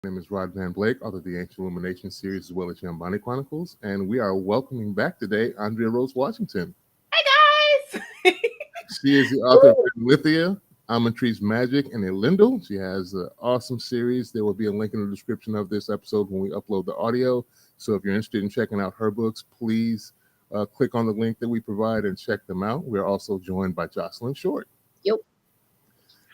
My name is Rod Van Blake, author of the Ancient Illumination series as well as Yambani Chronicles, and we are welcoming back today Andrea Rose Washington. Hi guys. She is the author of Lithia, Almond Trees Magic, and Elendil. She has an awesome series. There will be a link in the description of this episode when we upload the audio. So if you're interested in checking out her books, please click on the link that we provide and check them out. We're also joined by Jocelyn Short. Yep.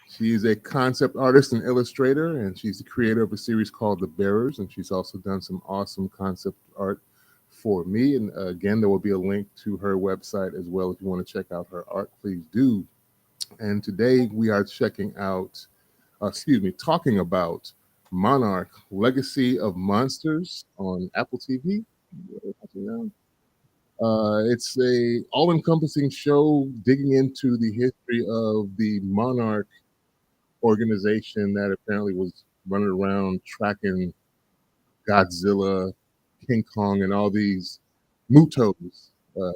She is a concept artist and illustrator, and she's the creator of a series called The Bearers, and she's also done some awesome concept art for me. And again, there will be a link to her website as well. If you want to check out her art, please do. And today we are talking about Monarch, Legacy of Monsters on Apple TV. It's a all-encompassing show digging into the history of the Monarch organization that apparently was running around tracking Godzilla, King Kong, and all these mutos,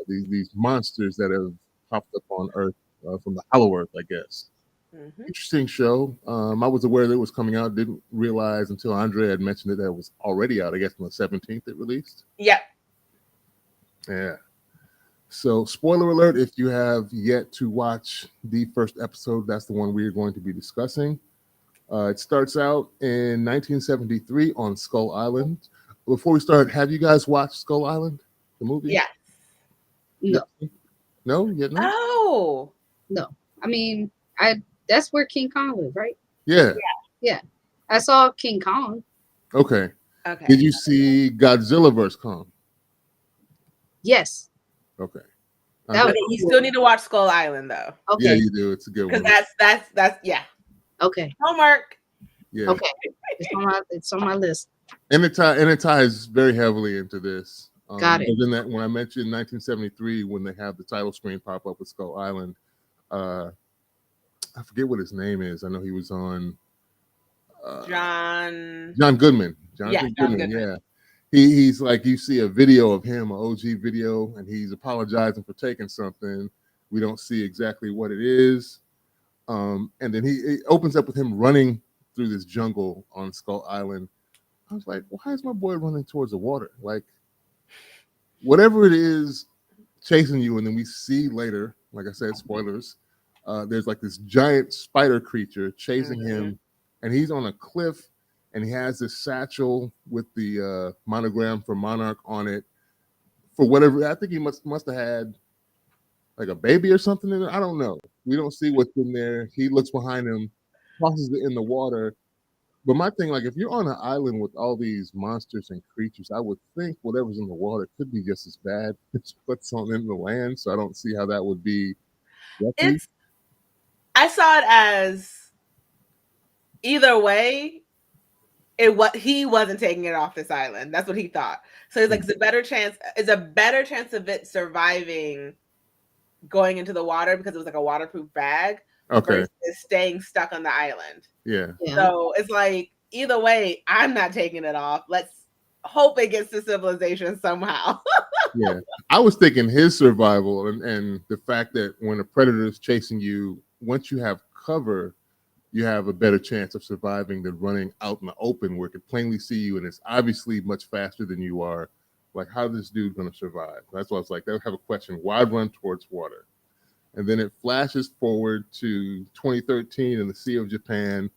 these monsters that have popped up on Earth from the Hollow Earth, I guess. Mm-hmm. Interesting show. I was aware that it was coming out. Didn't realize until Andrea had mentioned that it was already out. I guess on the 17th it released. Yep. Yeah. So, spoiler alert, if you have yet to watch the first episode, that's the one we are going to be discussing. It starts out in 1973 on Skull Island. Before we start, have you guys watched Skull Island, the movie? Yes. No, No? Yet no? Oh. no. I mean, that's where King Kong lives, right? Yeah. I saw King Kong. Okay. Okay. Did you see Godzilla vs. Kong? Yes. Okay. That was You still need to watch Skull Island though. okay. Yeah, you do. It's a good Because one. that's yeah. Okay. Homework. Yeah. Okay. It's on my list. And it ties very heavily into this. Got it. But then when I mentioned 1973, when they have the title screen pop up with Skull Island, I forget what his name is. I know he was on John Goodman. John Goodman. Yeah. He's like, you see a video of him, an OG video, and he's apologizing for taking something. We don't see exactly what it is. And then it opens up with him running through this jungle on Skull Island. I was like, why is my boy running towards the water? Like, whatever it is chasing you. And then we see later, like I said, spoilers, there's like this giant spider creature chasing him, and he's on a cliff, and he has this satchel with the monogram for Monarch on it. For whatever, I think he must have had like a baby or something in it. I don't know. We don't see what's in there. He looks behind him, tosses it in the water. But my thing, like, if you're on an island with all these monsters and creatures, I would think whatever's in the water could be just as bad as what's on in the land. So I don't see how that would be. I saw it as either way. He wasn't taking it off this island. That's what he thought. So it's like it's a better chance of it surviving going into the water because it was like a waterproof bag. Okay. Versus staying stuck on the island. Yeah. So it's like either way, I'm not taking it off. Let's hope it gets to civilization somehow. Yeah. I was thinking his survival and the fact that when a predator is chasing you, once you have cover, you have a better chance of surviving than running out in the open where it can plainly see you and it's obviously much faster than you are. Like, how is this dude going to survive? That's why I was like, I have a question. Why run towards water? And then it flashes forward to 2013 in the Sea of Japan,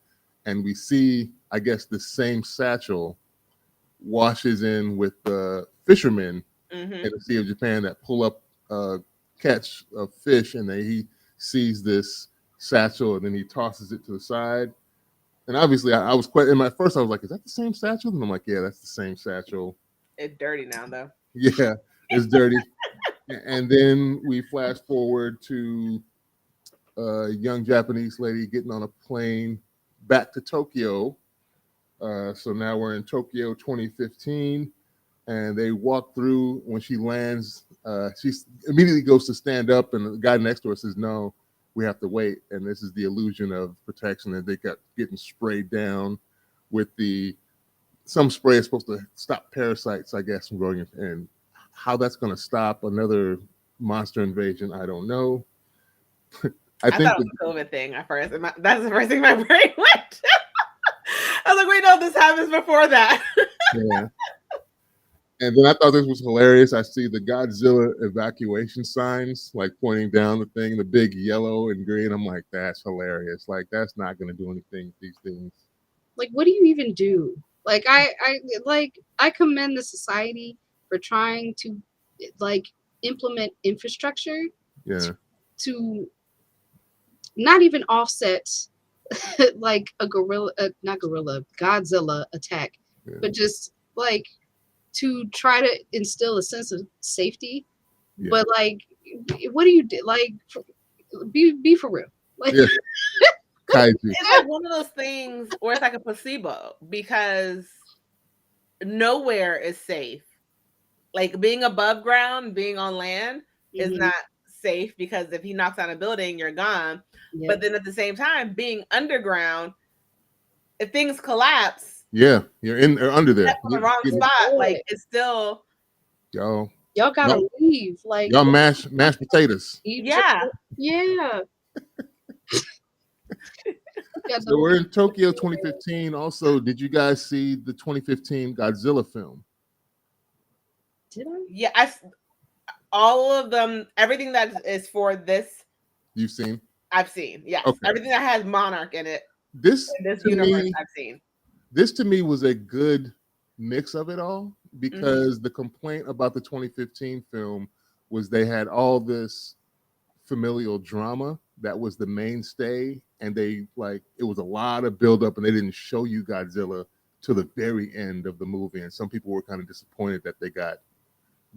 and we see, I guess, the same satchel washes in with the fishermen in the Sea of Japan that pull up, catch a fish, and he sees this satchel, and then he tosses it to the side. And obviously, I was quite, in my first, I was like, is that the same satchel? And I'm like, yeah, that's the same satchel. It's dirty now, though. Yeah, it's dirty. And then we flash forward to a young Japanese lady getting on a plane back to Tokyo. So now we're in Tokyo 2015, and they walk through. When she lands, she immediately goes to stand up, and the guy next to her says, no, we have to wait. And this is the illusion of protection that they got getting sprayed down with some spray is supposed to stop parasites, I guess, from growing. And how that's going to stop another monster invasion, I don't know. I thought it was a COVID thing at first. That's the first thing my brain went to. I was like, wait, no, this happens before that. Yeah. And then I thought this was hilarious. I see the Godzilla evacuation signs, like pointing down the thing, the big yellow and green. I'm like, that's hilarious. Like, that's not going to do anything with these things. Like, what do you even do? Like, I commend the society for trying to, like, implement infrastructure Yeah. to not even offset, like, Godzilla attack, Yeah. but just, like, to try to instill a sense of safety. Yeah. But, like, what do you do? Like, be for real. Like, Yeah. Kaiju. It's like one of those things where it's like a placebo because nowhere is safe. Like being above ground, being on land is Mhm. not safe because if he knocks down a building, you're gone. Yep. But then at the same time, being underground, if things collapse, Yeah, you're in or under there. step on the wrong spot, like it's still Y'all gotta leave. Like, y'all mashed potatoes. yeah. Yeah. So we're in Tokyo 2015. Also, did you guys see the 2015 Godzilla film? Did I? Yeah, all of them, everything that is for this, You've seen? I've seen. Yes, Okay. everything that has Monarch in it. This In this to universe, me, I've seen. This to me was a good mix of it all because the complaint about the 2015 film was they had all this familial drama that was the mainstay, and they like it was a lot of buildup, and they didn't show you Godzilla to the very end of the movie, and some people were kind of disappointed that they got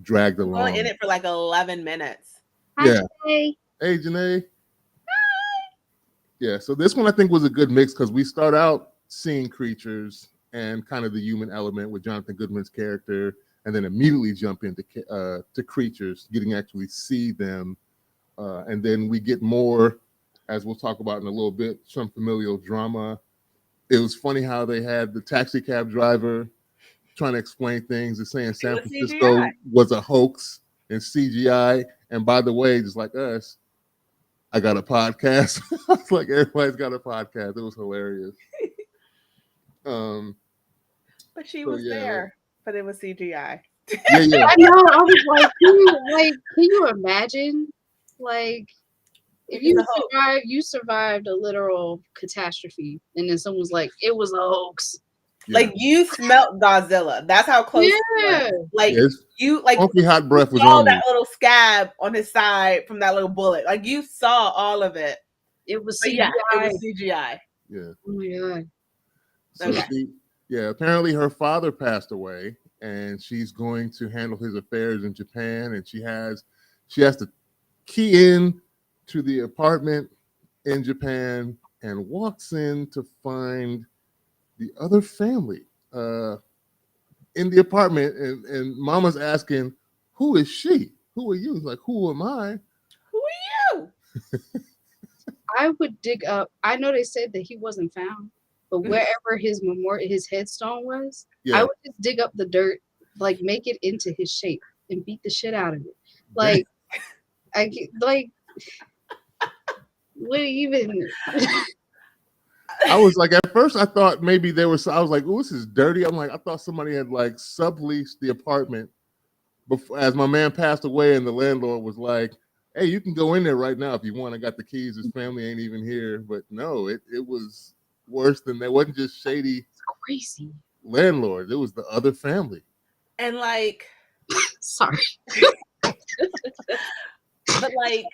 dragged along. Only in it for like 11 minutes. Yeah. Hey, Janae. Yeah, so this one I think was a good mix because we start out seeing creatures and kind of the human element with Jonathan Goodman's character, and then immediately jump into to creatures, getting to actually see them, and then we get more, as we'll talk about in a little bit, some familial drama. It was funny how they had the taxi cab driver trying to explain things and saying San Francisco CGI. was a hoax and CGI, and by the way, just like us, I got a podcast. It's like everybody's got a podcast. It was hilarious. But she So, was yeah. there, but it was CGI. Yeah. I know. I was like, can you imagine? Like, if you survived a literal catastrophe, and then someone's like, it was a hoax. Yeah. Like you smelt Godzilla. That's how close. Yeah. Like you like funky hot breath was saw on that you. little scab on his side from that little bullet. Like you saw all of it. It was But CGI. yeah, it was CGI. Yeah. Oh my god. So apparently her father passed away, and she's going to handle his affairs in Japan, and she has to key in to the apartment in Japan and walks in to find the other family in the apartment, and Mama's asking, who is she? Who are you? He's like, who am I? Who are you? I would dig up. I know they said that he wasn't found, but wherever his headstone was, I would just dig up the dirt, like make it into his shape and beat the shit out of it. Like, what even? I was like, at first I thought maybe I was like, oh, this is dirty. I'm like, I thought somebody had like subleased the apartment before, as my man passed away, and the landlord was like, hey, you can go in there right now if you want. I got the keys. His family ain't even here. But no, it was worse than that. It wasn't just shady. It's crazy. Landlord. It was the other family. And like, sorry. But like,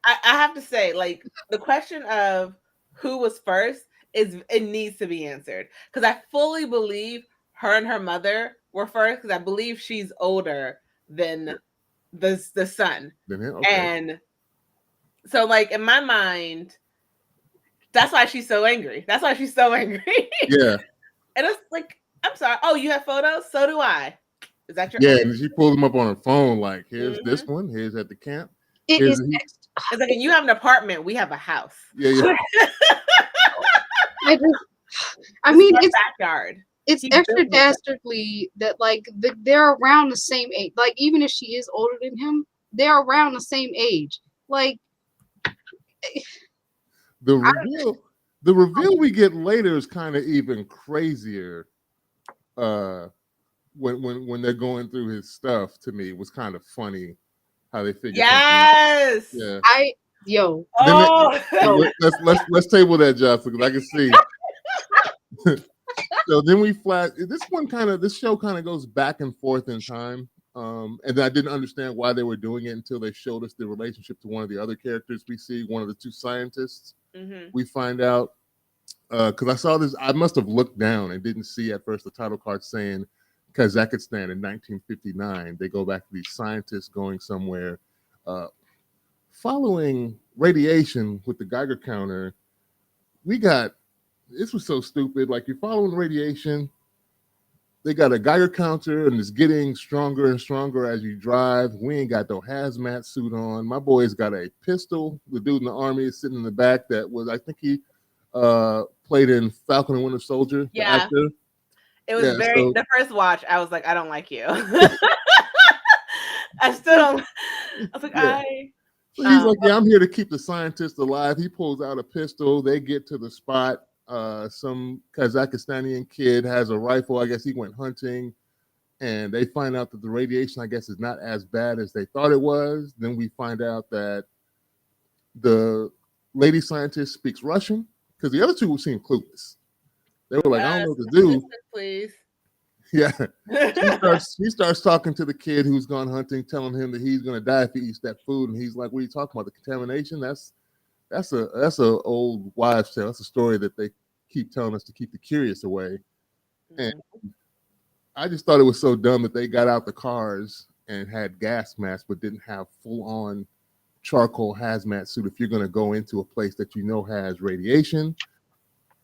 I have to say, like, the question of who was first it needs to be answered, because I fully believe her and her mother were first, because I believe she's older than the son. Okay. And so, like, in my mind, that's why she's so angry. Yeah. And it's like, I'm sorry. Oh, you have photos? So do I. Is that your? Yeah, and she pulled them up on her phone. Like, here's this one. Here's at the camp. It's like, you have an apartment. We have a house. Yeah. I mean, it's backyard. It's extra dastardly that like they're around the same age. Like, even if she is older than him, they're around the same age. Like, the The reveal we get later is kind of even crazier. When they're going through his stuff, to me was kind of funny how they figure something out. Yes. Yeah. Let's table that, Jocelyn, because I can see. So then we flash. This show kind of goes back and forth in time. And I didn't understand why they were doing it until they showed us the relationship to one of the other characters we see, one of the two scientists. Mm-hmm. We find out because I saw this. I must have looked down and didn't see at first the title card saying Kazakhstan in 1959. They go back to these scientists going somewhere, following radiation with the Geiger counter. This was so stupid. Like, you're following radiation. They got a Geiger counter and it's getting stronger and stronger as you drive. We ain't got no hazmat suit on. My boy's got a pistol. The dude in the army is sitting in the back. That was, I think he played in Falcon and Winter Soldier. Yeah. The actor. It was the first watch, I was like, I don't like you. I still don't. I was like, yeah. So he's like, yeah, I'm here to keep the scientist alive. He pulls out a pistol. They get to the spot. Some Kazakhstani kid has a rifle. I guess he went hunting, and they find out that the radiation, I guess, is not as bad as they thought it was. Then we find out that the lady scientist speaks Russian, because the other two seem clueless. They were like, I don't know what to do. Please. Yeah. She starts talking to the kid who's gone hunting, telling him that he's going to die if he eats that food. And he's like, what are you talking about? The contamination? That's a old wives' tale. That's a story that they keep telling us to keep the curious away. And I just thought it was so dumb that they got out the cars and had gas masks, but didn't have full-on charcoal hazmat suit if you're going to go into a place that you know has radiation.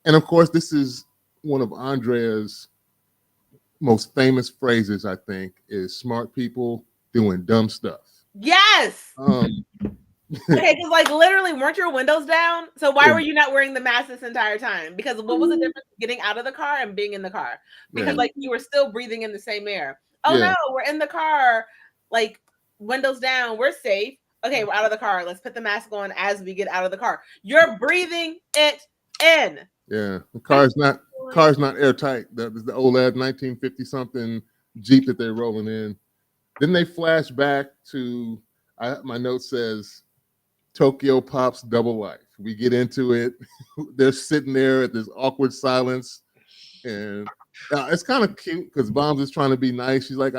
And of course, this is one of Andrea's most famous phrases, I think, is smart people doing dumb stuff. Yes. Okay, because like literally, weren't your windows down? So why were you not wearing the mask this entire time? Because what was the difference getting out of the car and being in the car? Because like you were still breathing in the same air. Oh no, we're in the car, like windows down, we're safe. Okay, we're out of the car. Let's put the mask on as we get out of the car. You're breathing it in. Yeah, the car's not airtight. The old 1950 something Jeep that they're rolling in. Then they flash back to my note says Tokyo Pop's double life. We get into it. They're sitting there at this awkward silence, and it's kind of cute because Moms is trying to be nice. She's like,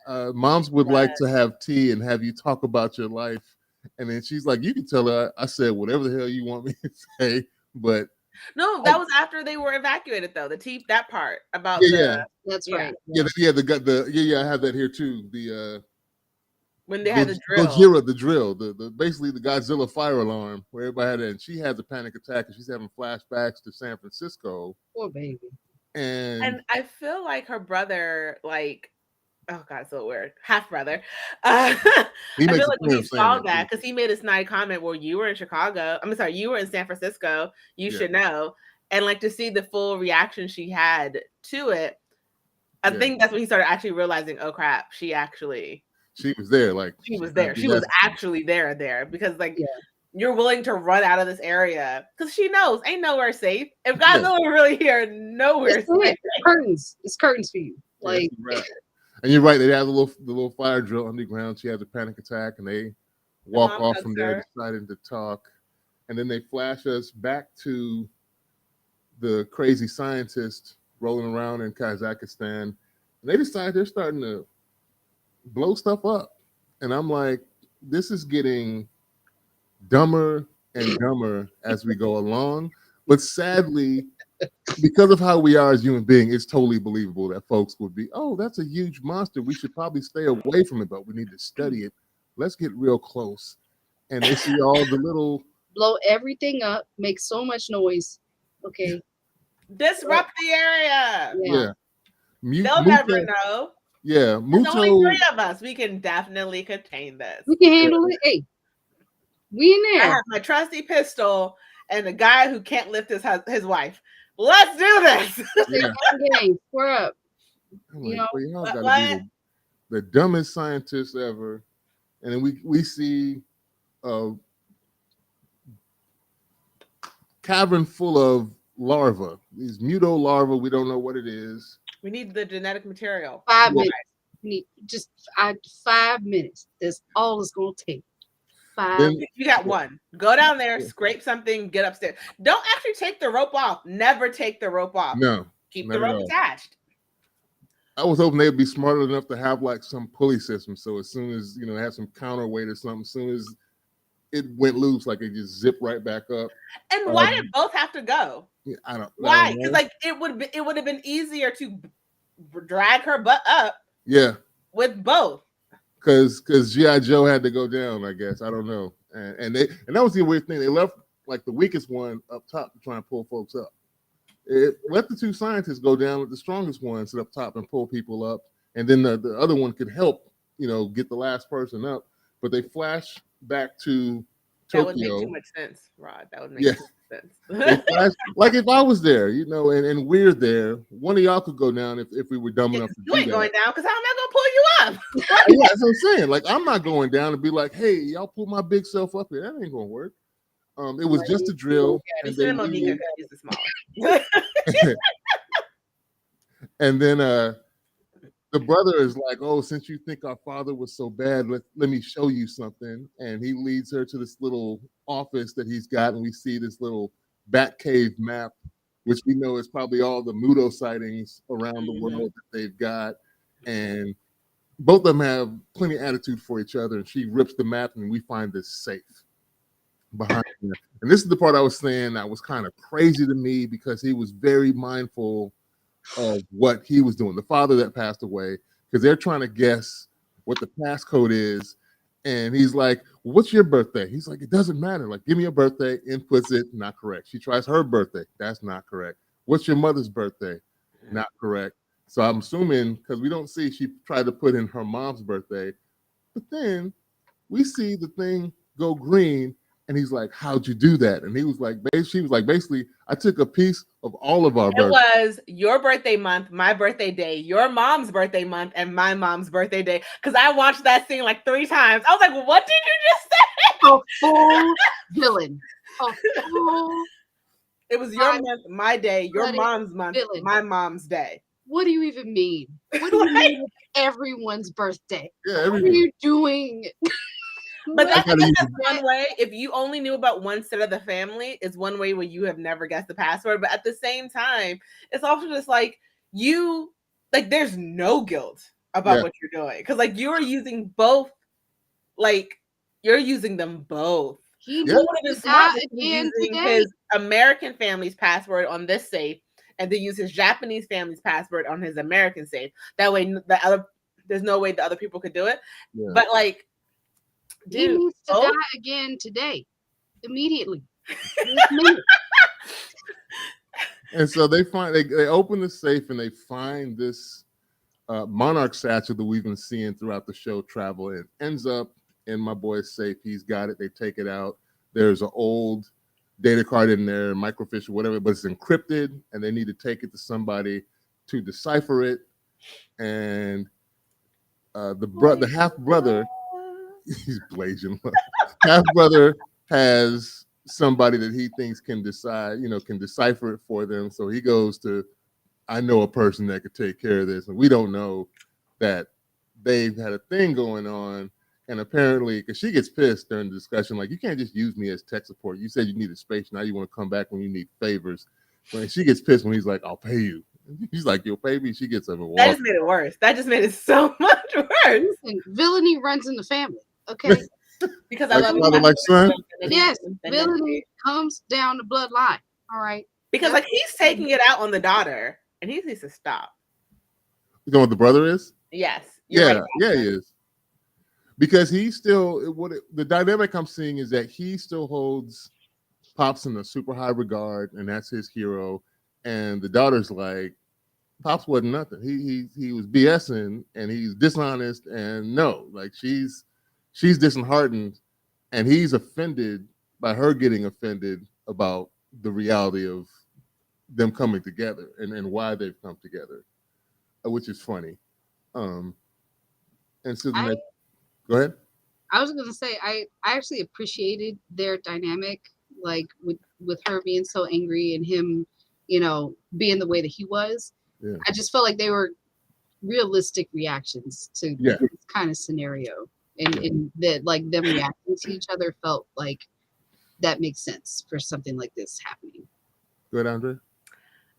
Moms would like to have tea and have you talk about your life. And then she's like, you can tell her I said whatever the hell you want me to say, but no, that was after they were evacuated, though. That part about that's right. I have that here too. When they had the drill. The basically the Godzilla fire alarm where everybody had it, and she has a panic attack and she's having flashbacks to San Francisco. Poor baby. And I feel like her brother, like, oh God, so weird. Half brother. I feel like when he saw that, because he made a snide comment, well, you were in Chicago. I'm sorry, you were in San Francisco. You should know. And like to see the full reaction she had to it, I think that's when he started actually realizing, oh crap, she was there. Like she was there. She was actually there because like you're willing to run out of this area because she knows ain't nowhere safe. If Godzilla were really here, nowhere safe. It's curtains for you. Like, and you're right. They have the little fire drill underground. She has a panic attack, and they walk off from there, deciding to talk. And then they flash us back to the crazy scientist rolling around in Kazakhstan, and they decide they're starting to blow stuff up. And I'm like, this is getting dumber and dumber as we go along. But sadly, because of how we are as human beings, it's totally believable that folks would be, oh, that's a huge monster. We should probably stay away from it, but we need to study it. Let's get real close. And they see all the little... blow everything up, make so much noise. Okay. Disrupt the area. Yeah. They'll never know. Yeah. There's only 3 of us. We can definitely contain this. We can handle it. Hey, we in there. I have my trusty pistol and the guy who can't lift his wife. Let's do this. We're up. Like, y'all gotta be the dumbest scientists ever. And then we see cavern full of larvae. These muto larvae, we don't know what it is. We need the genetic material. 5 minutes. We need 5 minutes. That's all it's gonna take. Then You got one. Go down there, scrape something, get upstairs. Don't actually take the rope off. Never take the rope off. no, Keep not the at rope all. attached. I was hoping they'd be smart enough to have like some pulley system, so as soon as it had some counterweight or something, as soon as it went loose, like it just zipped right back up. And why did both have to go? I don't. Why? Because like it would have been easier to drag her butt up. Yeah. With both. Because G.I. Joe had to go down, I guess. I don't know. And that was the weird thing. They left like the weakest one up top to try and pull folks up. It let the two scientists go down with the strongest one sit up top and pull people up. And then the other one could help, get the last person up. But they flash back to Tokyo. That would make too much sense, Rod. That would make too much sense. Like if I was there, and we're there, one of y'all could go down if we were dumb enough to do that. You ain't going down because how am I going to pull you up? Yeah, that's what I'm saying. Like I'm not going down and be like, hey, y'all pull my big self up here. That ain't going to work. It was just a drill. Yeah, and then Monica is the smallest. And then the brother is like, oh, since you think our father was so bad, let me show you something. And he leads her to this little office that he's got, and we see this little bat cave map, which we know is probably all the Muto sightings around the world that they've got. And both of them have plenty of attitude for each other, and she rips the map, and we find this safe behind her. And this is the part I was saying that was kind of crazy to me because he was very mindful of what he was doing, the father that passed away, because they're trying to guess what the passcode is. And he's like, what's your birthday? He's like, it doesn't matter. Like, give me a birthday, inputs it, not correct. She tries her birthday. That's not correct. What's your mother's birthday? Not correct. So I'm assuming, because we don't see, she tried to put in her mom's birthday, but then we see the thing go green. And he's like, how'd you do that? And she was like, basically, I took a piece of all of our birthdays. It was your birthday month, my birthday day, your mom's birthday month, and my mom's birthday day. Because I watched that scene like 3 times. I was like, what did you just say? A full villain. It was your month, my day, your mom's month, my mom's day. What do you even mean? What do you mean with everyone's birthday? Yeah, what are you doing? But that's one way. If you only knew about one set of the family, is one way where you have never guessed the password. But at the same time, it's also just like there's no guilt about what you're doing because you're using both. You're using them both. He would have smart again today. His American family's password on this safe, and then use his Japanese family's password on his American safe. That way, there's no way the other people could do it. Yeah. But dude, he needs to die again today, immediately. And so they open the safe and they find this Monarch statue that we've been seeing throughout the show travel. It ends up in my boy's safe. He's got it. They take it out. There's an old data card in there, microfiche or whatever, but it's encrypted, and they need to take it to somebody to decipher it. And the half brother. He's blazing. Half brother has somebody that he thinks can decipher it for them. So he goes to, I know a person that could take care of this. And we don't know that they've had a thing going on. And apparently, because she gets pissed during the discussion, like, you can't just use me as tech support. You said you needed space. Now you want to come back when you need favors. When she gets pissed when he's like, I'll pay you. He's like, you'll pay me. She gets up and walks. That just made it worse. That just made it so much worse. Listen, villainy runs in the family. Okay. Because I love like son. Yes, villainy comes down the bloodline. All right. Because he's taking it out on the daughter, and he needs to stop. You know what the brother is? Yes. Yeah, he is. Because he still the dynamic I'm seeing is that he still holds Pops in a super high regard, and that's his hero. And the daughter's like, Pops wasn't nothing. He was BSing, and he's dishonest, and no, she's disheartened, and he's offended by her getting offended about the reality of them coming together and why they've come together, which is funny. And so go ahead. I was going to say, I actually appreciated their dynamic like with her being so angry and him, being the way that he was. Yeah. I just felt like they were realistic reactions to Yeah. this kind of scenario, and that like them reacting to each other felt like that makes sense for something like this happening. Go ahead, Andrea.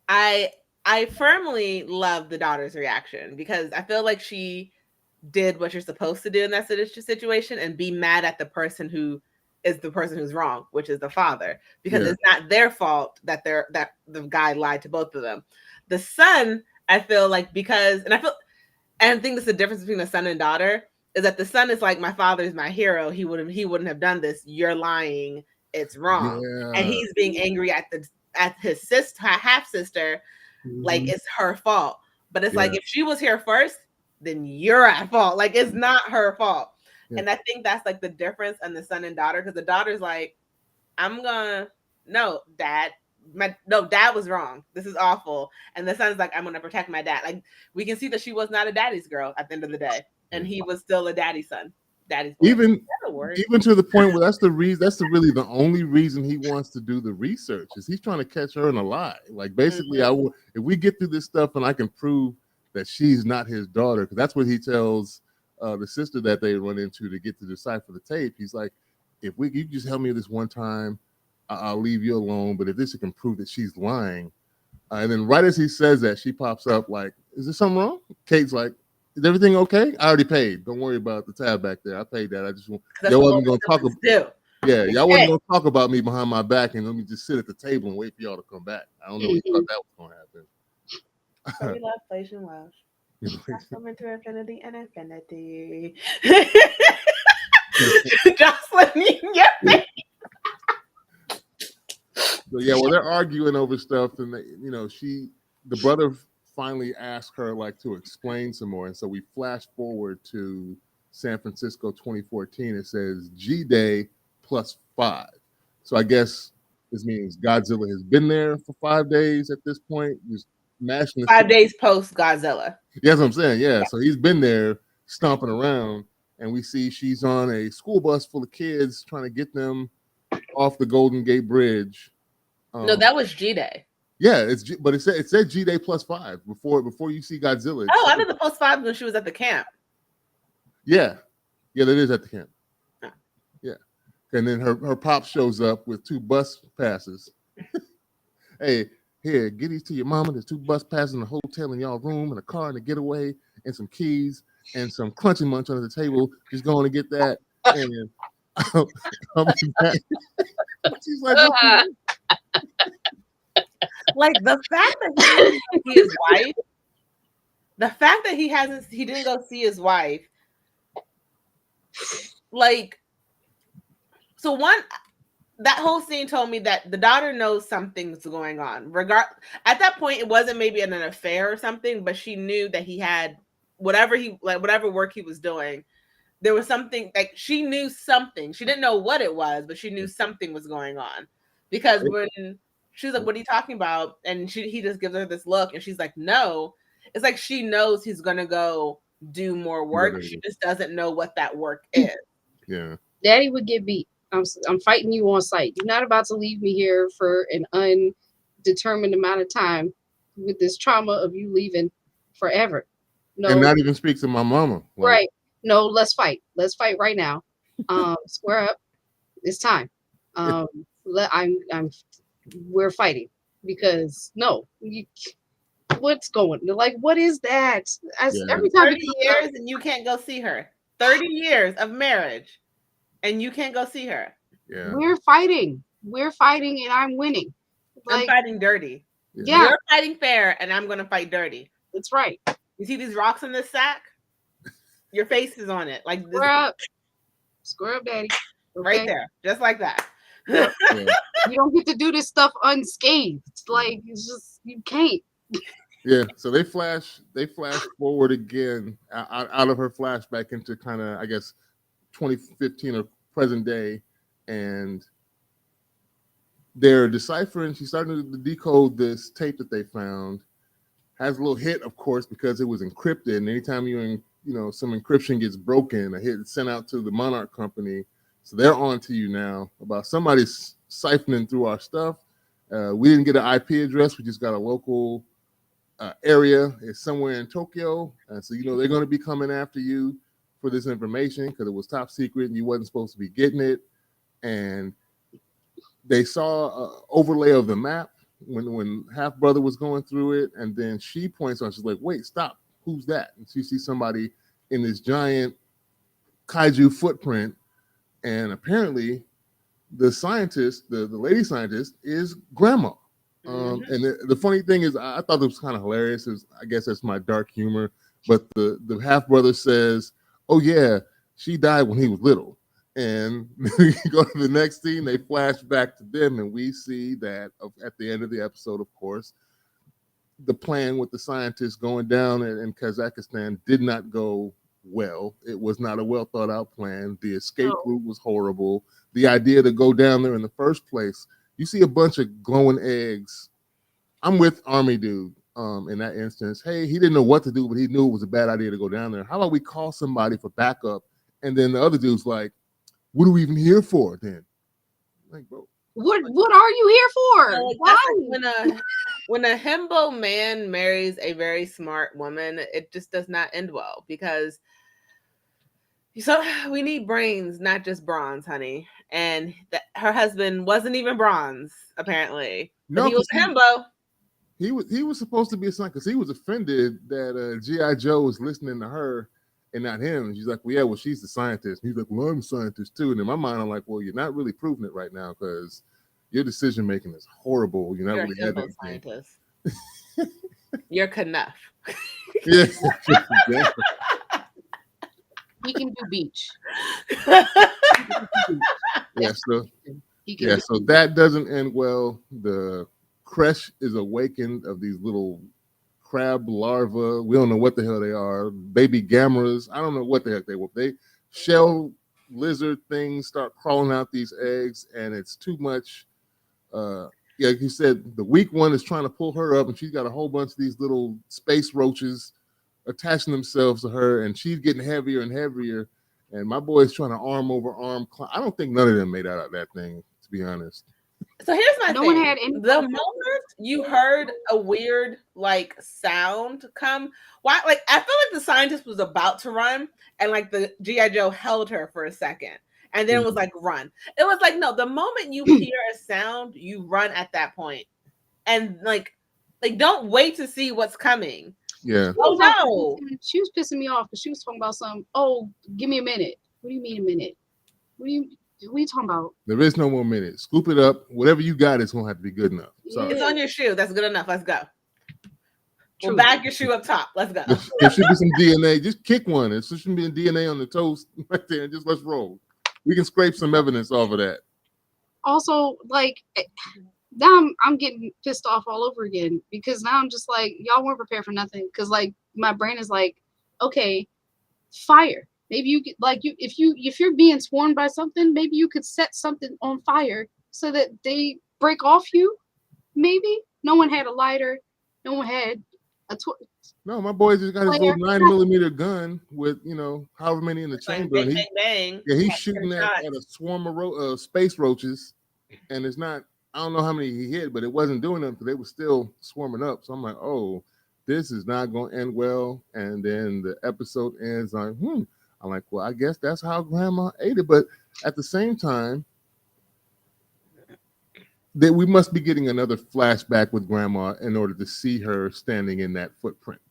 I firmly love the daughter's reaction because I feel like she did what you're supposed to do in that situation and be mad at the person who is the person who's wrong, which is the father, because it's not their fault that the guy lied to both of them. The son, I feel like, and I think that's the difference between the son and daughter, is that the son is like, my father's my hero. He wouldn't have done this. You're lying. It's wrong. Yeah. And he's being angry at his sister, half sister, like it's her fault. But it's like, if she was here first, then you're at fault. Like, it's not her fault. Yeah. And I think that's like the difference in the son and daughter, because the daughter's like, no, dad was wrong. This is awful. And the son's like, I'm gonna protect my dad. Like, we can see that she was not a daddy's girl at the end of the day, and he was still a daddy's son. Daddy's boy. Even to the point where that's really the only reason he wants to do the research, is he's trying to catch her in a lie. Like, basically, if we get through this stuff and I can prove that she's not his daughter, because that's what he tells the sister that they run into to get to decipher the tape. He's like, if you just help me this one time, I'll leave you alone. But if this can prove that she's lying, and then right as he says that, she pops up like, is there something wrong? Kate's like, is everything okay? I already paid. Don't worry about the tab back there. I paid that. I just y'all wasn't gonna talk about. Yeah, y'all wasn't gonna talk about me behind my back and let me just sit at the table and wait for y'all to come back. I don't know what you thought that was gonna happen. So we love Place and Welsh. Come into infinity and infinity. Jocelyn, yeah. So yeah, well, they're arguing over stuff, and the brother finally asked her like to explain some more, and so we flash forward to San Francisco 2014. It says G-Day +5. So I guess this means Godzilla has been there for 5 days at this point, just mashing the 5 days post Godzilla. Yeah, that's what I'm saying. Yeah, so he's been there stomping around, and we see she's on a school bus full of kids trying to get them off the Golden Gate Bridge. No, that was G-Day. Yeah, but it said G-Day +5 before you see Godzilla. Oh, I did the +5 when she was at the camp. Yeah, that is at the camp. Oh. Yeah, and then her pop shows up with 2 bus passes. Hey, here, get these to your mama. There's 2 bus passes in the hotel in y'all room, and a car and a getaway, and some keys and some crunchy munch under the table. Just going to get that, and I'll be back. She's like, like the fact that he didn't see his wife, the fact that he didn't go see his wife, like, so that whole scene told me that the daughter knows something's going on. At that point, it wasn't maybe an affair or something, but she knew that he had whatever work he was doing. There was something, like, she knew something. She didn't know what it was, but she knew something was going on, because when she's like, what are you talking about? And he just gives her this look, and she's like, no. It's like she knows he's going to go do more work. She just doesn't know what that work is. Yeah. Daddy would get beat. I'm fighting you on sight. You're not about to leave me here for an undetermined amount of time with this trauma of you leaving forever. No. And not even speak to my mama. Like, right. No, let's fight. Let's fight right now. Square up. It's time. We're fighting, because what's going, like, what is that? Every time 30 years and you can't go see her. 30 years of marriage and you can't go see her. Yeah. We're fighting, and I'm winning. Like, I'm fighting dirty. Yeah. You're fighting fair and I'm gonna fight dirty. That's right. You see these rocks in this sack? Your face is on it. Like this. Square up, daddy. Okay? Right there. Just like that. Yeah. You don't get to do this stuff unscathed. Like, it's just, you can't. Yeah, so they flash forward again out of her flashback into kind of, I guess, 2015 or present day, and they're deciphering. She's starting to decode this tape that they found. Has a little hit, of course, because it was encrypted. And anytime some encryption gets broken, a hit is sent out to the Monarch company. So they're on to you now about somebody's siphoning through our stuff. We didn't get an IP address. We just got a local area. It's somewhere in Tokyo. So, they're going to be coming after you for this information because it was top secret and you wasn't supposed to be getting it. And they saw an overlay of the map when Half Brother was going through it. And then she points on, she's like, wait, stop. Who's that? And she sees somebody in this giant kaiju footprint. And apparently the scientist, the lady scientist, is Grandma. And the funny thing is, I thought it was kind of hilarious. I guess that's my dark humor. But the half brother says, "Oh yeah, she died when he was little." And you go to the next scene, they flash back to them, and we see that at the end of the episode, of course, the plan with the scientists going down in Kazakhstan did not go well. It was not a well thought out plan. The escape route was horrible. The idea to go down there in the first place, you see a bunch of glowing eggs. I'm with Army Dude in that instance. Hey, he didn't know what to do, but he knew it was a bad idea to go down there. How about we call somebody for backup? And then the other dude's like, what are we even here for then? Like, bro, what are you here for? Why? When a himbo man marries a very smart woman, it just does not end well because we need brains, not just bronze, honey. And her husband wasn't even bronze, apparently. No, he was a himbo. He was supposed to be a son because he was offended that G.I. Joe was listening to her and not him. And she's like, well, yeah, well, she's the scientist. And he's like, well, I'm a scientist too. And in my mind, I'm like, well, you're not really proving it right now because your decision making is horrible. You're not really a himbo scientist. You're Knuff. Yeah. He can do beach. So that doesn't end well. The creche is awakened of these little crab larvae. We don't know what the hell they are. Baby gammas. I don't know what the heck they were. They shell lizard things start crawling out these eggs, and it's too much. Like you said, the weak one is trying to pull her up, and she's got a whole bunch of these little space roaches attaching themselves to her, and she's getting heavier and heavier. And my boy's trying to arm over arm. I don't think none of them made out of that thing, to be honest. So here's my thing. The moment you heard a weird sound come, I feel like the scientist was about to run, and the G.I. Joe held her for a second, and then it was run. It was no. The moment you hear a sound, you run at that point, and don't wait to see what's coming. Yeah. Oh no. She was pissing me off because she was talking about something. Oh, give me a minute. What do you mean a minute? What are you talking about? There is no more minute. Scoop it up. Whatever you got is gonna have to be good enough. Sorry. It's on your shoe. That's good enough. Let's go. We'll bag your shoe up top. Let's go. There should be some DNA. Just kick one. There shouldn't be DNA on the toast right there. Just let's roll. We can scrape some evidence off of that. Also, now I'm getting pissed off all over again because now I'm just y'all weren't prepared for nothing. Because my brain is okay, fire. Maybe you could if you're being swarmed by something, maybe you could set something on fire so that they break off you. Maybe no one had a lighter, no one had a No, my boy just got his little 9mm gun with however many in the chamber. Bang, bang, bang. Yeah, he's shooting at a swarm of space roaches, and it's not. I don't know how many he hit, but it wasn't doing them because they were still swarming up. So I'm like, oh, this is not going to end well. And then the episode ends like, I'm like, well, I guess that's how Grandma ate it. But at the same time, that we must be getting another flashback with Grandma in order to see her standing in that footprint.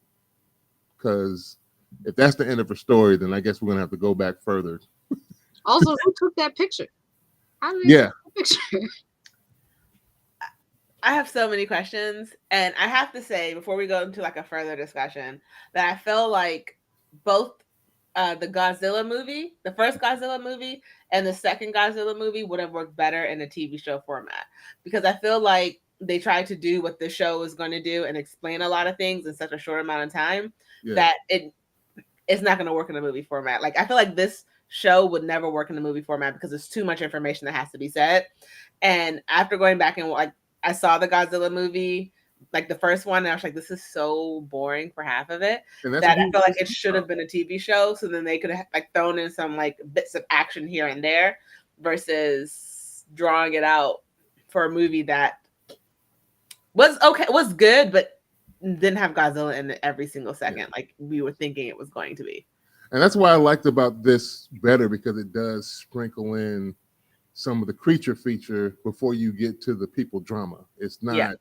Because if that's the end of her story, then I guess we're going to have to go back further. Also, who took that picture? How did they take the picture? I have so many questions, and I have to say before we go into a further discussion that I feel like both the Godzilla movie, the first Godzilla movie, and the second Godzilla movie would have worked better in a TV show format because I feel like they tried to do what the show is going to do and explain a lot of things in such a short amount of time that it's not going to work in a movie format. I feel like this show would never work in the movie format because there's too much information that has to be said. And after going back and I saw the Godzilla movie, the first one, and I was like, this is so boring for half of it that I feel like it should have been a TV show. So then they could have thrown in some bits of action here and there versus drawing it out for a movie that was okay, was good, but didn't have Godzilla in it every single second like we were thinking it was going to be. And that's why I liked about this better, because it does sprinkle in some of the creature feature before you get to the people drama. It's not an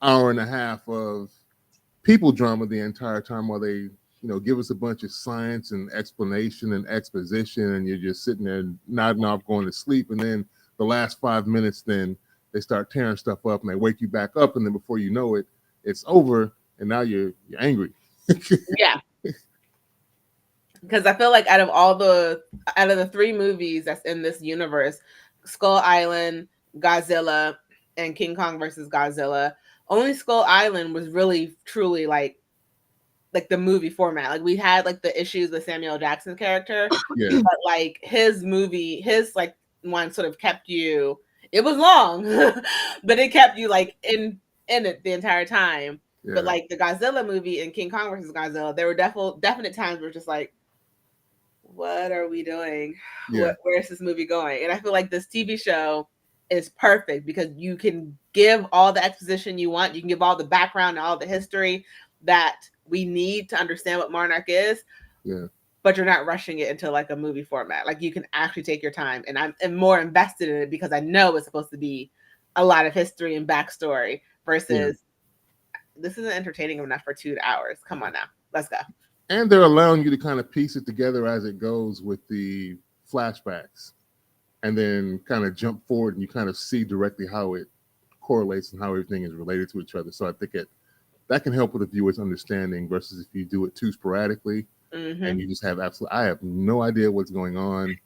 hour and a half of people drama the entire time while they, give us a bunch of science and explanation and exposition, and you're just sitting there nodding off, going to sleep. And then the last 5 minutes, then they start tearing stuff up and they wake you back up, and then before you know it, it's over, and now you're angry. Yeah. Because I feel like out of the 3 movies that's in this universe, Skull Island, Godzilla, and King Kong versus Godzilla, only Skull Island was really truly like the movie format. Like we had like the issues with Samuel Jackson's character, but like his like one sort of kept you. It was long, but it kept you like in it the entire time. Yeah. But like the Godzilla movie and King Kong versus Godzilla, there were definite times where just like, what are we doing? Yeah. Where's this movie going? And I feel like this TV show is perfect because you can give all the exposition you want. You can give all the background and all the history that we need to understand what Monarch is. Yeah. But you're not rushing it into like a movie format. Like you can actually take your time, and I'm more invested in it because I know it's supposed to be a lot of history and backstory versus this isn't entertaining enough for 2 hours. Come on now, let's go. And they're allowing you to kind of piece it together as it goes with the flashbacks, and then kind of jump forward and you kind of see directly how it correlates and how everything is related to each other. So I think that can help with the viewer's understanding versus if you do it too sporadically. Mm-hmm. And you just have I have no idea what's going on,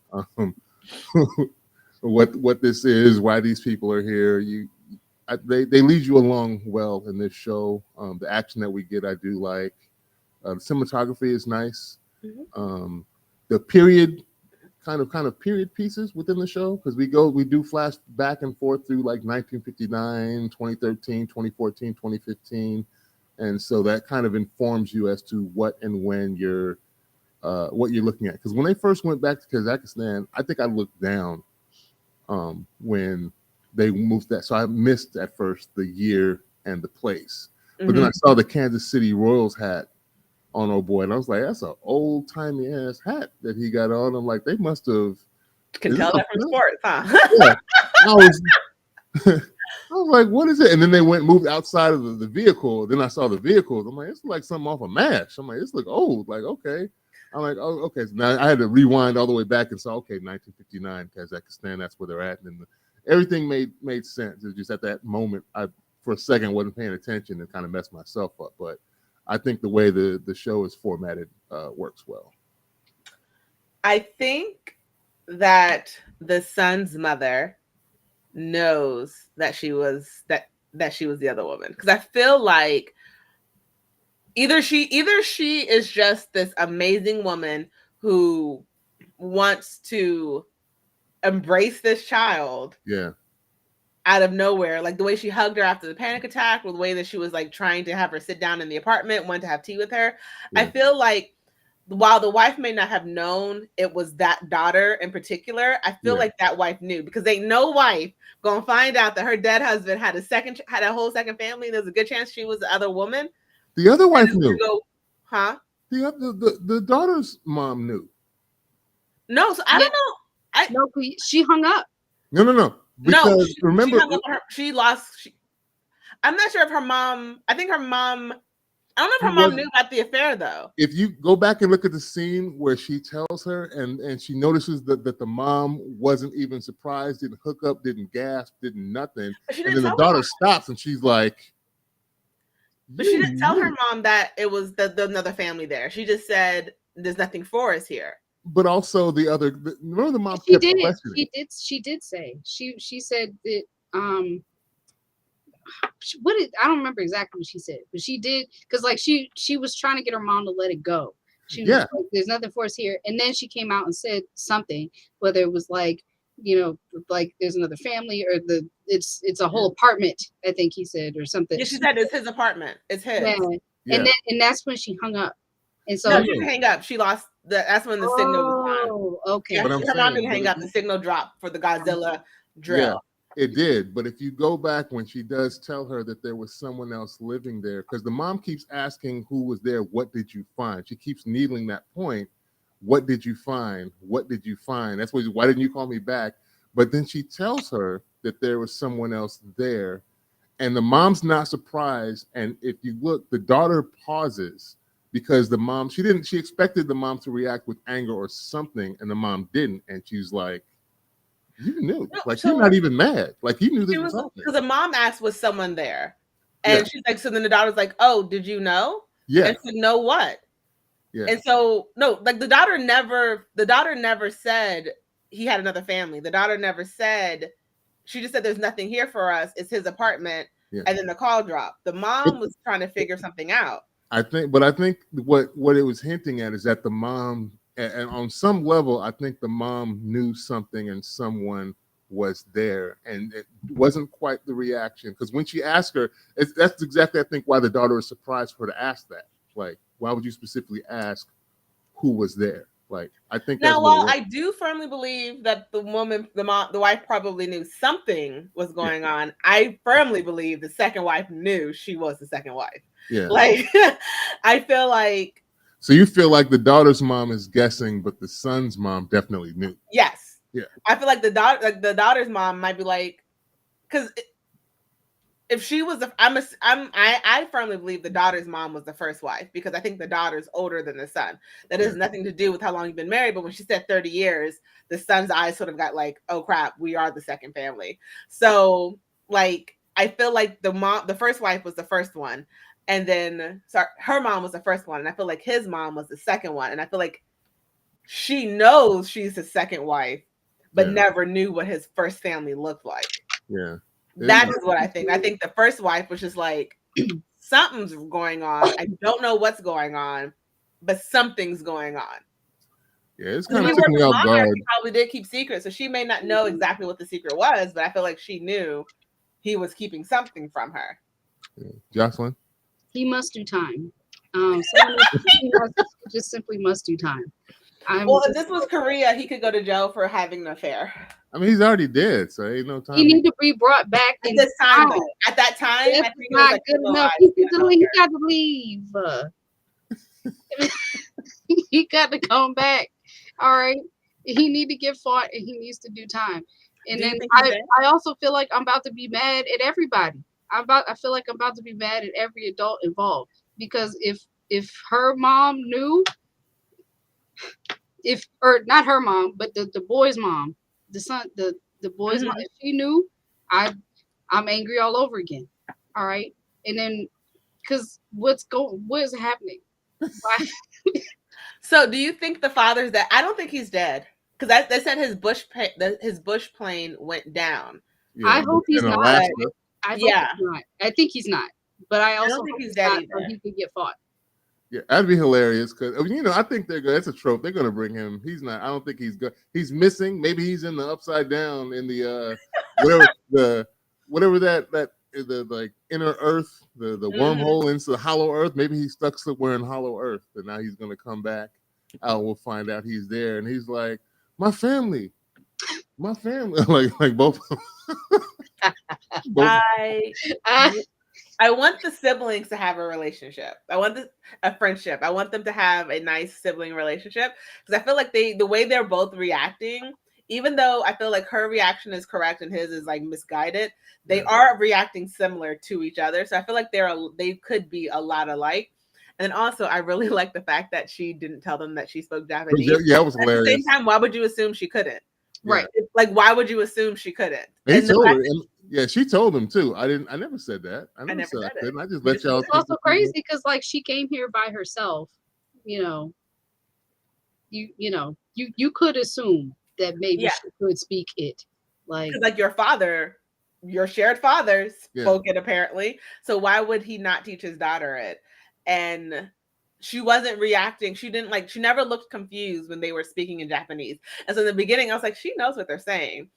what this is, why these people are here. They lead you along well in this show. The action that we get, I do like. The cinematography is nice. Mm-hmm. The period kind of period pieces within the show, because we do flash back and forth through like 1959, 2013, 2014, 2015. And so that kind of informs you as to what and when you're what you're looking at. Because when they first went back to Kazakhstan, I think I looked down when they moved that. So I missed at first the year and the place. Mm-hmm. But then I saw the Kansas City Royals hat on old boy, and I was like, that's an old timey ass hat that he got on. I'm like, they must have. Can tell that from sports, huh? Yeah. I was like, what is it? And then they moved outside of the vehicle. Then I saw the vehicles. I'm like, it's like something off a MASH. I'm like, this look old. Like, okay. I'm like, oh, okay. So now I had to rewind all the way back and saw, okay, 1959, Kazakhstan, that's where they're at. And everything made sense. It's just at that moment, I, for a second, wasn't paying attention and kind of messed myself up. But I think the way the show is formatted works well. I think that the son's mother knows that she was that she was the other woman, because I feel like either she is just this amazing woman who wants to embrace this child out of nowhere, like the way she hugged her after the panic attack, or the way that she was like trying to have her sit down in the apartment, wanted to have tea with her. I feel like while the wife may not have known it was that daughter in particular, I feel like that wife knew, because ain't no wife gonna find out that her dead husband had a whole second family. There's a good chance she was the other woman. The other wife knew. Huh? The daughter's mom knew. No, so I don't know. No, she hung up. No. Because remember, she lost. I'm not sure if her mom. I think her mom. I don't know if her mom knew about the affair, though. If you go back and look at the scene where she tells her and she notices that the mom wasn't even surprised, didn't hook up, didn't gasp, didn't nothing. And then the daughter stops and she's like... But she didn't tell her mom that it was the another family there. She just said, there's nothing for us here. But also remember the mom she did say. She said that... I don't remember exactly what she said, but she did, because like she was trying to get her mom to let it go. She was like, there's nothing for us here. And then she came out and said something, whether it was like, like there's another family, or it's a whole apartment, I think he said, or something. Yeah, she said it's his apartment. It's his. Yeah. And that's when she hung up. And so she didn't hang up. She lost that's when the signal was gone. Oh, okay. Yeah, her mom didn't hang up. The signal dropped for the Godzilla drill. It did, but if you go back when she does tell her that there was someone else living there, because the mom keeps asking who was there, what did you find? She keeps needling that point. What did you find? What did you find? That's why didn't you call me back? But then she tells her that there was someone else there, and the mom's not surprised. And if you look, the daughter pauses because the mom, she expected the mom to react with anger or something, and the mom didn't. And she's like, you knew, No, like, so you're not even mad. Like, you knew this she was was happening. because the mom asked, was someone there? Yeah. And she's like, so then the daughter's like, oh, did you know? Yeah. And said, know what? Yeah. And so no, like the daughter never said he had another family. The daughter never said, she just said there's nothing here for us. It's his apartment. Yeah. And then the call dropped. The mom was trying to figure something out. I think what it was hinting at is that the mom, and on some level, I think the mom knew something and someone was there, and it wasn't quite the reaction. Because when she asked her, that's exactly, I think, why the daughter was surprised for her to ask that. Like, why would you specifically ask who was there? Like, I think now, while I do firmly believe that the wife probably knew something was going on, I firmly believe the second wife knew she was the second wife. Yeah. Like, I feel like. So you feel like the daughter's mom is guessing, but the son's mom definitely knew. Yes. Yeah. I feel like the daughter's mom might be like, because if she was, I firmly believe the daughter's mom was the first wife, because I think the daughter's older than the son. That has nothing to do with how long you've been married. But when she said 30 years, the son's eyes sort of got like, oh crap, we are the second family. So like, I feel like the first wife was the first one. And then, her mom was the first one. And I feel like his mom was the second one. And I feel like she knows she's his second wife, but never knew what his first family looked like. Yeah. That is what I think. I think the first wife was just like, something's going on. I don't know what's going on, but something's going on. Yeah, it's kind of took me off guard. She probably did keep secrets, so she may not know exactly what the secret was, but I feel like she knew he was keeping something from her. Yeah. Jocelyn? He must do time. Just simply must do time. If this was Korea, he could go to jail for having an affair. I mean, he's already dead, so ain't no time. He need to be brought back at this time. Though. At that time, that's not good enough. He got to leave. He got to come back. All right. He need to get fought, and he needs to do time. And then I also feel like I'm about to be mad at everybody. I feel like I'm about to be mad at every adult involved, because if her mom knew, or not her mom, but the boy's mom, the boy's mom, if she knew, I'm angry all over again. All right. And then, because what is happening? So do you think the father's dead? I don't think he's dead, because they said his bush plane went down. Yeah, I hope he's not. I hope he's not. I think he's not, but I also don't think he's dead either. Or he could get fought. Yeah, that'd be hilarious, because I think they're good. That's a trope. They're gonna bring him. He's not. I don't think he's good. He's missing. Maybe he's in the upside down in the whatever that the like inner Earth, the wormhole into the hollow Earth. Maybe he's stuck somewhere in hollow Earth, and now he's gonna come back. We'll find out he's there, and he's like, my family, like both. I want the siblings to have a relationship. I want a friendship. I want them to have a nice sibling relationship, because I feel like the way they're both reacting, even though I feel like her reaction is correct and his is like misguided, they are reacting similar to each other. So I feel like they could be a lot alike. And also, I really like the fact that she didn't tell them that she spoke Japanese. Yeah, it was hilarious. At the same time, why would you assume she couldn't? Right. Like, why would you assume she couldn't? He told her. Yeah, she told him too. I never said that. I never said I couldn't. I just let y'all. It's also crazy because like she came here by herself. You could assume that maybe she could speak it. Like your shared father spoke it apparently. So why would he not teach his daughter it? And she wasn't reacting. She never looked confused when they were speaking in Japanese. And so in the beginning, I was like, she knows what they're saying.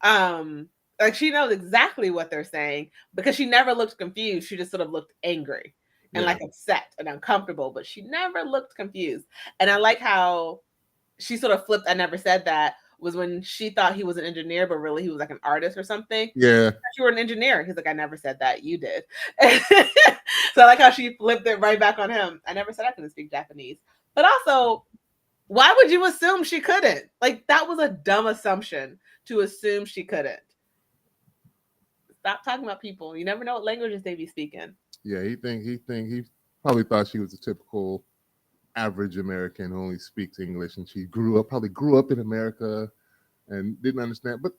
Like she knows exactly what they're saying, because she never looked confused. She just sort of looked angry and like upset and uncomfortable, but she never looked confused. And I like how she sort of flipped. I never said that. was when she thought he was an engineer, but really he was like an artist or something. Yeah. You were an engineer. He's like, I never said that. You did. So I like how she flipped it right back on him. I never said I couldn't speak Japanese. But also, why would you assume she couldn't? Like, that was a dumb assumption to assume she couldn't. Stop talking about people. You never know what languages they be speaking. Yeah, he probably thought she was a typical average American who only speaks English, and she probably grew up in America and didn't understand. But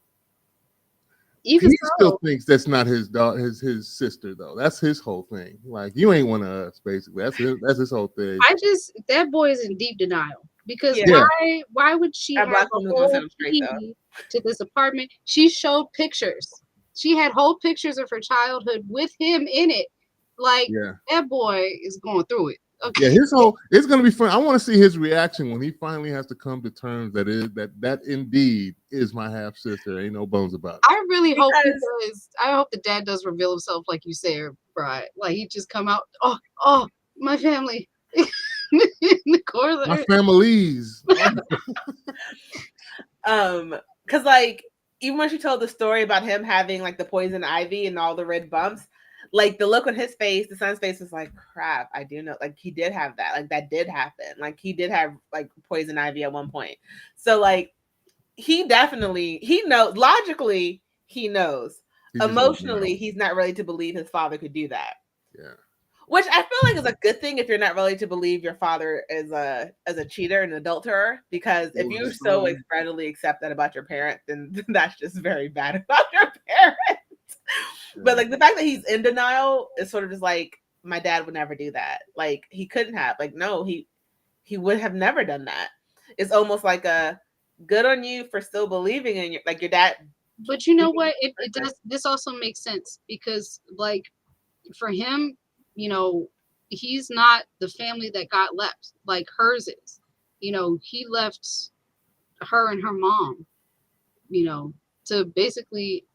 even he still thinks that's not his daughter, his sister though. That's his whole thing. Like, you ain't one of us, basically. That's his whole thing. That boy is in deep denial because why would she That have black a woman's gonna set whole him straight, though. key to this apartment? She showed pictures. She had whole pictures of her childhood with him in it. Like, that boy is going through it. Okay. Yeah, it's gonna be fun. I want to see his reaction when he finally has to come to terms that indeed is my half sister. Ain't no bones about it. I really hope I hope the dad does reveal himself, like you said, Brian. Like, he just come out, oh, my family in the corner. My families. Because like, even when she told the story about him having like the poison ivy and all the red bumps, like the look on his face, the son's face was like, crap, I do know. Like, he did have that. Like, that did happen. Like, he did have like poison ivy at one point. So like, he knows. Logically, he knows. Emotionally, he's not ready to believe his father could do that. Yeah. Which I feel like is a good thing if you're not ready to believe your father is a cheater and adulterer, because if you so readily accept that about your parent, then that's just very bad about your parent. But like, the fact that he's in denial is sort of just like, my dad would never do that. Like, he couldn't have. Like, no, he would have never done that. It's almost like a good on you for still believing in your dad. But you know what? It does. This also makes sense because, like, for him, you know, he's not the family that got left like hers is. You know, he left her and her mom, you know, to basically,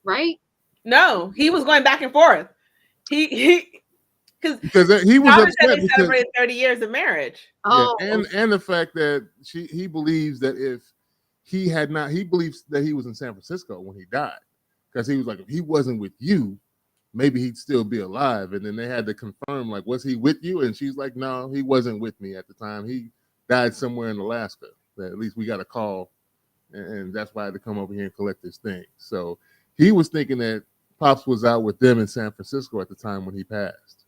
right? No, he was going back and forth. Because he was upset because celebrated 30 years of marriage. Oh, yeah, and the fact that he believes that if he believes that he was in San Francisco when he died, because he was like, if he wasn't with you, maybe he'd still be alive. And then they had to confirm, like, was he with you? And she's like, no, he wasn't with me at the time. He died somewhere in Alaska. At least we got a call, and that's why I had to come over here and collect his thing. So he was thinking that Pops was out with them in San Francisco at the time when he passed.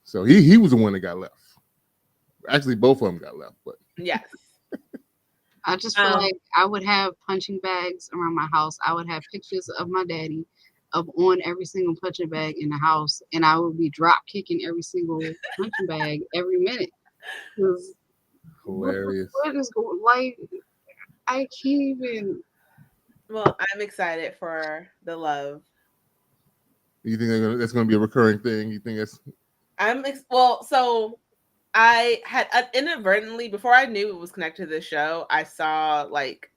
So he was the one that got left. Actually, both of them got left, but yes. I just feel like I would have punching bags around my house. I would have pictures of my daddy on every single punching bag in the house, and I would be drop kicking every single punching bag every minute. Hilarious. What is going? Like, I can't even. Well, I'm excited for the love. You think that's going to be a recurring thing? You think that's? So I had inadvertently, before I knew it was connected to this show, I saw like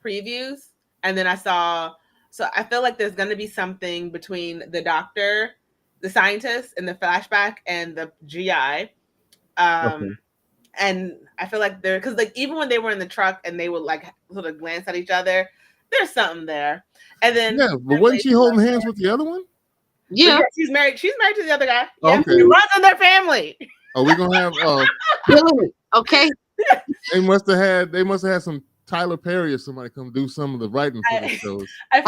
previews, and then I saw. So I feel like there's going to be something between the doctor, the scientist in the flashback, and the GI. Okay. And I feel like because like even when they were in the truck and they would like sort of glance at each other, there's something there. And then but wasn't she holding hands with the other one? Yeah, she's married. She's married to the other guy. Yeah, okay. It runs in their family. Oh, we're gonna have okay. They must have had some Tyler Perry or somebody come do some of the writing for the shows. I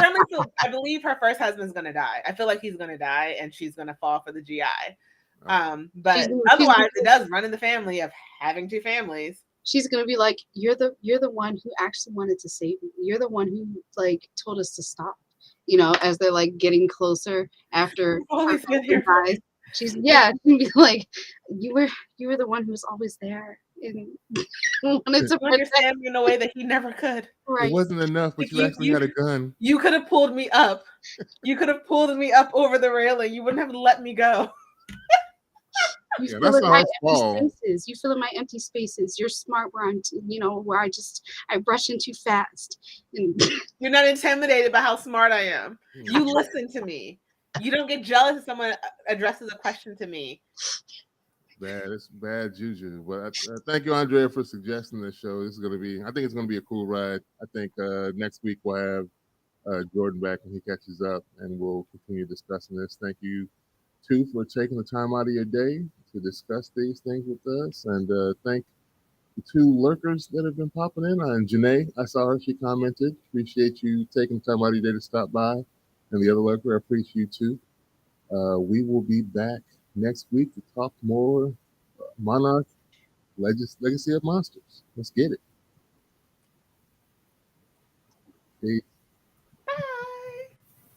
believe her first husband's gonna die. I feel like he's gonna die and she's gonna fall for the GI. But otherwise, it does run in the family of having two families. She's gonna be like, you're the one who actually wanted to save me. You're the one who like told us to stop. You know, as they're like getting closer after her husband dies. She's be like, you were the one who was always there and wanted to understand me in a way that he never could. Right. It wasn't enough, but you actually had a gun. You could have pulled me up. You could have pulled me up over the railing. You wouldn't have let me go. You fill in my empty spaces. You fill in my empty spaces. You're smart where I'm, where I brush in too fast. And you're not intimidated by how smart I am. You listen to me. You don't get jealous if someone addresses a question to me. Bad. It's bad juju. But thank you, Andrea, for suggesting this show. This is going to be. I think it's going to be a cool ride. I think next week we'll have Jordan back when he catches up, and we'll continue discussing this. Thank you, too, for taking the time out of your day to discuss these things with us, and thank the two lurkers that have been popping in. And Janae, I saw her. She commented. Appreciate you taking the time out of your day to stop by. And the other lurker, I appreciate you too. We will be back next week to talk more Monarch Legacy of Monsters. Let's get it. Peace.